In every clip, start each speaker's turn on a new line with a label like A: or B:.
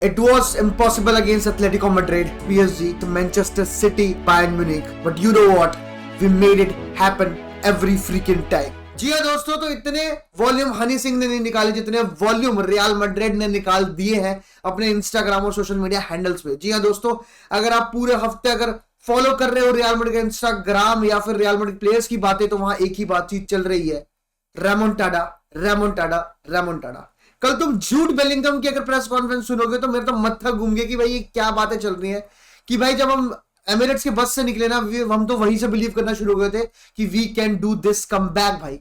A: It was impossible against Atletico Madrid, PSG, to Manchester City, Bayern Munich. But you know what? We made it happen every freaking time. जी हाँ दोस्तों, तो इतने volume Honey Singh ने नहीं निकाले जितने वॉल्यूम रियल मैड्रिड ने निकाल दिए हैं अपने इंस्टाग्राम और सोशल मीडिया हैंडल्स पे। जी हाँ दोस्तों, अगर आप पूरे हफ्ते अगर फॉलो कर रहे हो रियल मैड्रिड का इंस्टाग्राम या फिर रियल मैड्रिड प्लेयर्स की बातें, तो वहां एक ही बातचीत चल रही है, रेमोंटाडा रेमोंटाडा रेमोंटाडा। कल तुम जूड बेलिंगम की अगर प्रेस कॉन्फ्रेंस सुनोगे तो मेरा तो मत्था घूम गया कि भाई ये क्या बातें चल रही है। कि भाई जब हम एमिरेट्स के बस से निकले ना, हम तो वहीं से बिलीव करना शुरू हो गए थे कि we can do this come back भाई।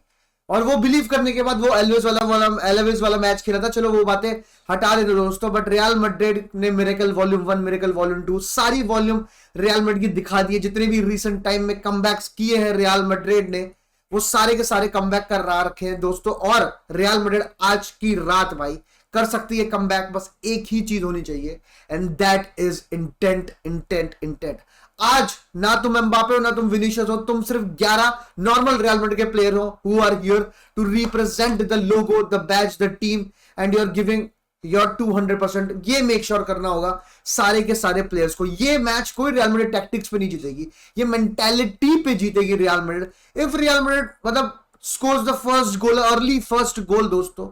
A: और वो बिलीव करने के बाद वो एलवेज वाला मैच खेला था, चलो वो बातें हटा देते दोस्तों। बट रियल मैड्रिड ने मिरेकल वॉल्यूम 1, मिरेकल वॉल्यूम 2 सारी वॉल्यूम रियल मैड्रिड की दिखा दी है। जितने भी रिसेंट टाइम में कमबैक्स किए हैं रियल मैड्रिड ने, वो सारे के सारे कमबैक कर रहा रखे हैं दोस्तों। और रियल मैड्रिड आज की रात भाई कर सकती है कमबैक, बस एक ही चीज होनी चाहिए, and that is intent intent intent. आज ना तुम एम्बापे हो ना तुम विनीशियस हो, तुम सिर्फ 11 नॉर्मल रियल मैड्रिड के प्लेयर हो who are here to represent the logo, the batch, the team, and you are giving your 200%। ये मेक श्योर करना होगा सारे के सारे प्लेयर्स को। ये मैच कोई रियल मैड्रिड टैक्टिक्स पे नहीं जीतेगी, ये मेंटालिटी पे जीतेगी Real Madrid. If Real Madrid मतलब scores the first goal, early first goal दोस्तों,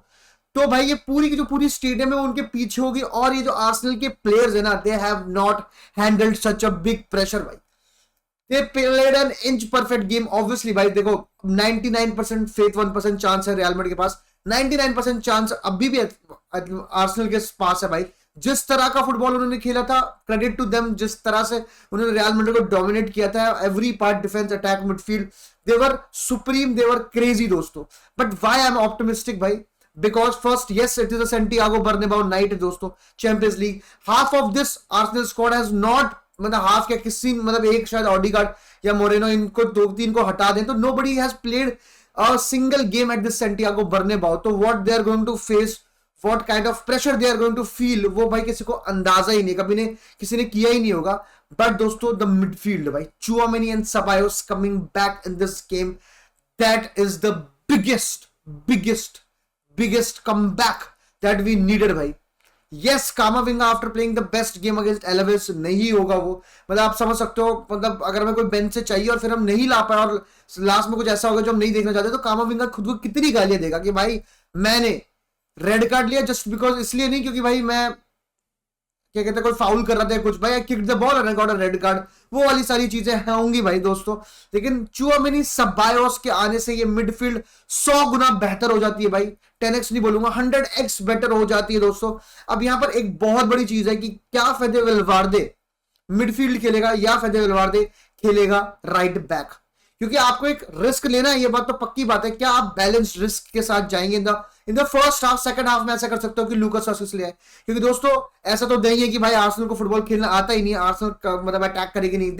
A: तो भाई ये पूरी की जो पूरी स्टेडियम है वो उनके पीछे होगी। और ये जो आर्सेनल के प्लेयर्स है ना, they have not handled such a big pressure भाई। They played an inch perfect game obviously भाई। देखो 99% फेथ, 1% चांस है रियल मैड्रिड के पास, 99% चांस अभी भी आर्सेनल के पास है भाई। जिस तरह का फुटबॉल उन्होंने खेला था, क्रेडिट टू देम, जिस तरह से उन्होंने रियल मैड्रिड को डोमिनेट किया था, every part, defence, attack, midfield, they were supreme, they were crazy दोस्तों। But why I am optimistic भाई? Because first, yes, it is a Santiago Bernabeu night दोस्तों, champions league. Half of this Arsenal squad has not, मतलब half क्या, किसी मतलब एक शायद ऑडिगार्ड या मोरेनो, इनको 2-3 को हटा दें तो nobody has played a single game at this Santiago Bernabeu। तो what they are going to face, what kind of pressure they are going to feel, वो भाई किसी को अंदाजा ही नहीं, कभी ने किसी ने किया ही नहीं होगा। बट दोस्तों द मिडफील्ड भाई, Tchouameni and सबायोस coming back in this game, that is the biggest comeback that we needed भाई। Yes, Kamavinga after playing the best game against Alaves नहीं होगा वो, मतलब आप समझ सकते हो, मतलब अगर हमें कोई बेंच से चाहिए और फिर हम नहीं ला पाए और लास्ट में कुछ ऐसा होगा जो हम नहीं देखना चाहते, तो कामाविंगा खुद को कितनी गालियां देगा कि भाई मैंने रेड कार्ड लिया जस्ट बिकॉज, इसलिए नहीं क्योंकि भाई मैं क्या कहते हैं कोई फाउल कर रहा था कुछ, भाई kick the ball and got a red card, वो वाली सारी चीजें होंगी भाई दोस्तों। लेकिन चुआमेनी सबायोस के आने से ये मिडफील्ड 100 गुना बेहतर हो जाती है भाई। 10x नहीं बोलूंगा, 100x बेटर हो जाती है दोस्तों। अब यहां पर एक बहुत बड़ी चीज है कि क्या फेदे वेलवार्दे मिडफील्ड खेलेगा या फेदे वेलवार्दे खेलेगा राइट बैक, क्योंकि आपको एक रिस्क लेना है, ये बात तो पक्की बात है। क्या आप बैलेंस्ड रिस्क के साथ जाएंगे in the first half? Second half में ऐसा कर सकते हो कि लूकास वास्केस ले आए, क्योंकि दोस्तों ऐसा तो नहीं है कि भाई आर्सेनल को फुटबॉल खेलना आता ही नहीं, आर्सेनल मतलब अटैक करेगी नहीं,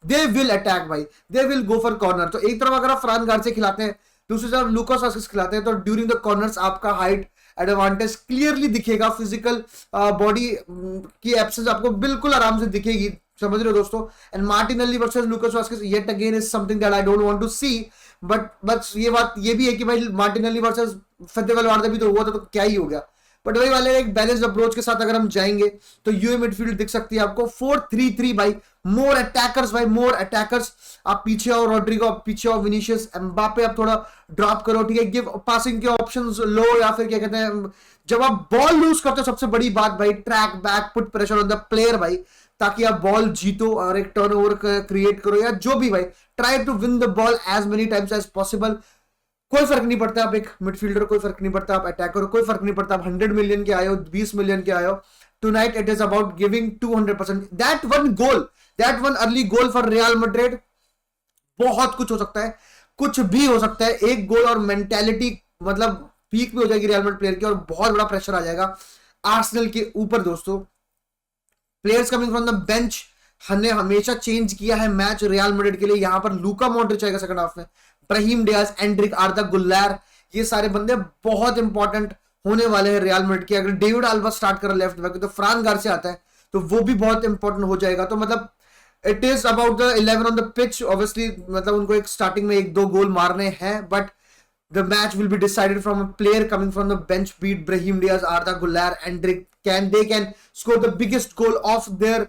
A: दे विल अटैक भाई, they will go for corner. तो एक तरफ अगर आप फ्रान गार्सिया खिलाते हैं, दूसरी तरफ लूकास वास्केस खिलाते हैं, तो ड्यूरिंग द कॉर्नर्स आपका हाइट एडवांटेज क्लियरली दिखेगा, फिजिकल बॉडी की एब्सेंस आपको बिल्कुल आराम से दिखेगी, समझ रहे हो दोस्तों। And Martinelli versus Lucas Vasquez yet again is something that I don't want to see. But ये बात ये भी है कि भाई मार्टिनेल्ली वर्सेस फेदे वेलवार्दे भी तो हुआ था, तो क्या ही हो गया। बट वही वाले एक बैलेंस्ड अप्रोच के साथ अगर हम जाएंगे तो यूए मिडफील्ड दिख सकती है आपको 4-3-3 भाई, मोर अटैकर्स भाई, मोर अटैकर्स। आप पीछे आओ रोड्रिगो, आप पीछे आओ विनीशियस, एम्बापे आप थोड़ा ड्रॉप करो, ठीक है, गिव पासिंग के ऑप्शंस लो, या फिर क्या कहते हैं जब आप बॉल लूज करते हो, सबसे बड़ी बात भाई track back, put pressure on the player भाई, ताकि आप बॉल जीतो और एक टर्नओवर क्रिएट करो या जो भी भाई, try to win the ball as many times as possible. कोई फर्क नहीं पड़ता आप एक मिडफील्डर, कोई फर्क नहीं पड़ता आप अटैकर, कोई फर्क नहीं पड़ता आप 100 मिलियन के आए हो, 20 मिलियन के आए हो। Tonight it is about giving 200%। That one goal, that one early goal for real Madrid, बहुत कुछ हो सकता है, कुछ भी हो सकता है। एक गोल और मेंटालिटी मतलब पीक पे हो जाएगी रियल मैड्रिड प्लेयर की, और बहुत बड़ा प्रेशर आ जाएगा आर्सेनल के ऊपर दोस्तों। Players coming from the bench हमने हमेशा चेंज किया है मैच रियल मैड्रिड के लिए। यहां पर लूका मॉड्रिच आएगा सेकंड हाफ में, ब्राहिम डियाज, एंड्रिक, आर्दा गुल्लर, ये सारे बंदे बहुत इंपॉर्टेंट होने वाले हैं रियल मैड्रिड के। अगर डेविड आल्बा स्टार्ट कर लेफ्ट बैक तो फ्रान गार्सिया आता है, तो वो भी बहुत इंपॉर्टेंट हो जाएगा। तो मतलब it is about the 11 on the pitch obviously, मतलब उनको एक स्टार्टिंग में 1-2 गोल मारने हैं, but the match will be decided from a player coming from the bench, be it Brahim Diaz, Arda Guler, Endrick, can they can score the biggest goal of their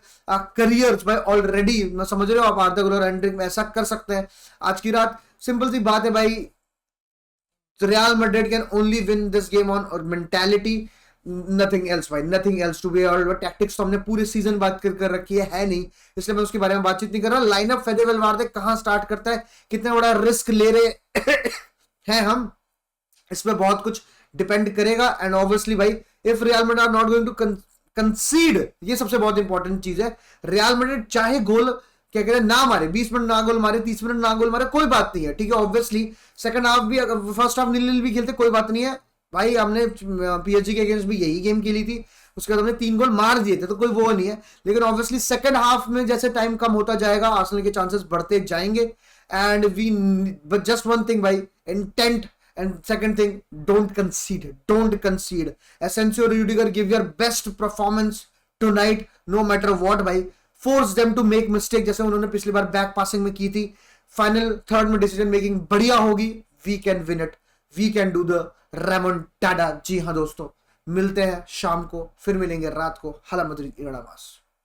A: careers भाई already. मैं समझ रहे हो आप, आर्दा गुलर Anrich ऐसा कर सकते हैं आज की रात। सिंपल सी बात है भाई, real Madrid can only win this game on mentality, nothing else भाई, नथिंग एल्स टू बी। और टैक्टिक्स तो हमने पूरे सीजन बात कर रखी है नहीं, इसलिए मैं उसके बारे में बातचीत नहीं कर रहा। लाइनअप फेदे वेलवार्दे कहां स्टार्ट करता है, कितना बड़ा रिस्क ले रहे हैं हम, इसमें बहुत कुछ डिपेंड करेगा। एंड ऑब्वियसली भाई if Real Madrid are not going to concede, ये सबसे बहुत इंपॉर्टेंट चीज है, रियल मैड्रिड चाहे गोल क्या कहते हैं ना मारे, 20 मिनट ना गोल मारे, 30 मिनट ना गोल मारे, कोई बात नहीं है, ठीक है। ऑब्वियसली सेकंड हाफ भी, फर्स्ट हाफ नील भी खेलते कोई बात नहीं है भाई, हमने पीएसजी के अगेंस्ट भी यही गेम खेली थी, उसके बाद हमने 3 गोल मार दिए थे, तो कोई वो नहीं है। लेकिन ऑब्वियसली सेकंड हाफ में जैसे टाइम कम होता जाएगा, आर्सेनल के चांसेस बढ़ते जाएंगे। And we just one thing भाई, intent, and second thing, don't concede. Asensio, Rudiger, give your best performance tonight no matter what भाई, force them to make mistake जैसे उन्होंने पिछली बार बैक पासिंग में की थी। फाइनल थर्ड में डिसीजन मेकिंग बढ़िया होगी, we can win it, we can do the remontada। जी हाँ दोस्तों, मिलते हैं शाम को, फिर मिलेंगे रात को। हाला मद्रिद इराडामास।